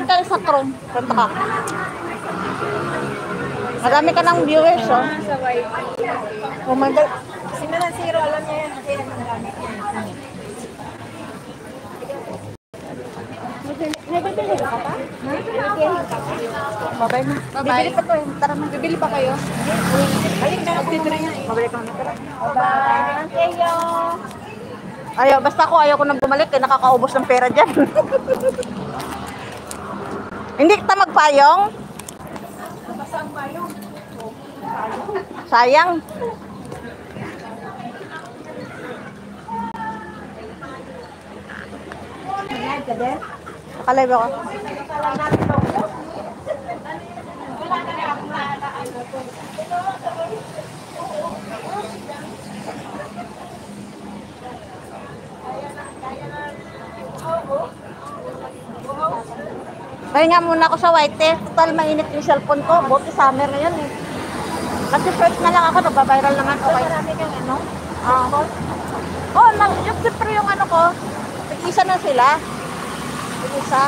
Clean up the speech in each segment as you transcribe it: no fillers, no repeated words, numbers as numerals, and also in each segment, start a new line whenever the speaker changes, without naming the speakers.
tayo sa Chrome. Punta ka. Marami ka ng viewers, oh.
Sa YT.
Oh my God.
Si Manan Zero, alam niya yan kasi ang gamit niya. Nagbibili ka pa?
Babay na.
Bibili pa to eh. Tara na. Bibili pa kayo? Balik na ako dito rin yan.
Mabalik kami.
Bye-bye. Kayo.
Ayaw, basta ako ayaw ko nang bumalik. Eh, nakakaubos ng pera dyan. Hindi kita magpayong?
Masang payong.
Sayang.
Live ka din?
Nakalive ako. Pahinga muna ako sa white eh. Total mainit yung cellphone ko. Buti summer ngayon eh. Kasi first na lang ako, nagbabiral naman. Okay.
Marami kang ano?
Oh, yung siyempre yung ano ko, isa na sila. Isa.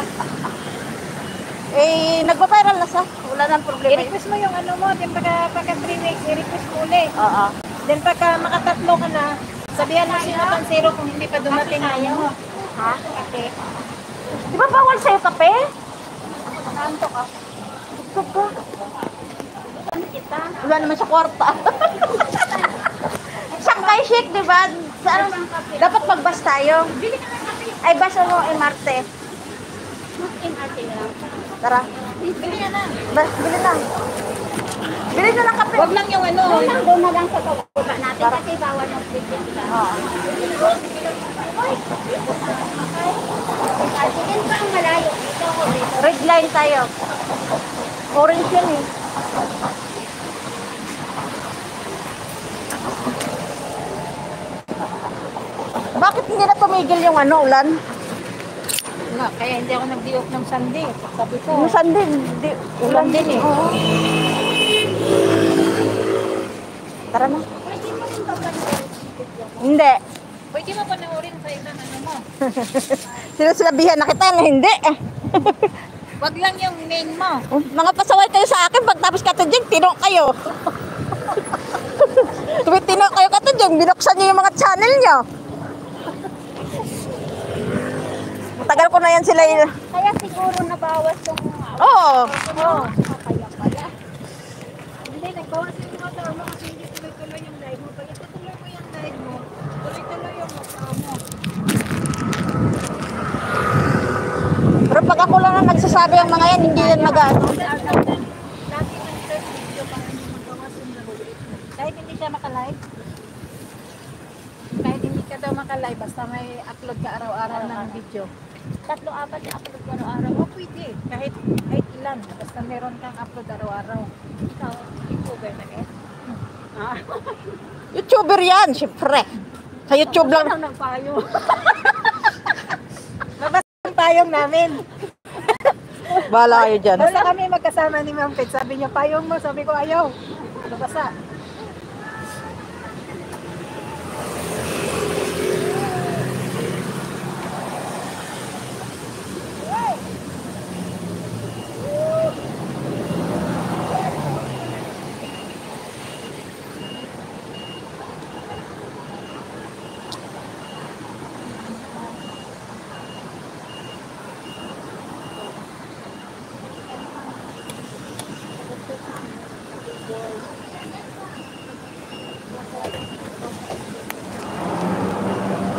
Eh, nagbabiral na sa. Wala nang problema.
I-request mo yung ano mo. Then pagka 3 weeks, i-request mo ulit.
Oo.
Then pagka makatatlo ka na, sabihan mo si Manan Zero kung hindi pa dumating ang ano.
Ha?
Okay.
Di ba bawal sa'yo kape?
Nanto ka.
Gusto ko.
Ano kita?
Wala naman sa kwarta. Shanghai Shake, di ba? Dapat magbas tayo.
Bili ka ng kape.
Ay, bas mo Marte.
MRT na lang.
Tara.
Bili ka na.
Bili na. Bili na ng kape.
Huwag lang yung ano. Doon na lang sa baba natin kasi bawal mag-video ka.
Oo.
Sige pa ang malayo. Ito ako dito.
Red line tayo. Orange yan eh. Bakit hindi na tumigil yung ano, ulan?
Nga, kaya hindi ako nag-diop ng Sunday. Sabi ko.
Yung Sunday, di,
Ulan din eh.
Oo. Tara na. Hindi.
Pwede mo panoorin sa ibang ano mo.
Sinasabihan na kita na hindi.
Wag lang yung main mo.
Mga pasaway kayo sa akin, pagtapos katudyang, tinok kayo. Tumitinok kayo katudyang, binuksan niyo yung mga channel niyo. Matagal ko na yan sila yun.
Kaya siguro nabawas yung...
Oo.
Oo. Kaya pala. Hindi, nagbawas yung mga tao mo kasi hindi tuloy-tuloy yung live mo. Pag itutuloy mo yung live mo, tuloy-tuloy yung mga mo.
Pero pag ako lang ang nagsasabi ang mga yan, hindi yan mag-ano.
Lagi ng third video para hindi magawas yung live. Kahit hindi siya makalive, kahit hindi ka daw makalive, basta may upload ka araw-araw ng video. 3-4 na upload ka araw-araw. O pwede, kahit ilan, basta meron kang upload araw-araw. Ikaw, YouTuber na eh.
YouTuber yan, syempre. Sa YouTube lang.
Ano nagpayo? Mabasa ang payong namin.
Bahala kayo dyan.
Basta kami magkasama ni Ma'am Pet. Sabi niya, payong mo. Sabi ko, ayaw. Mabasa.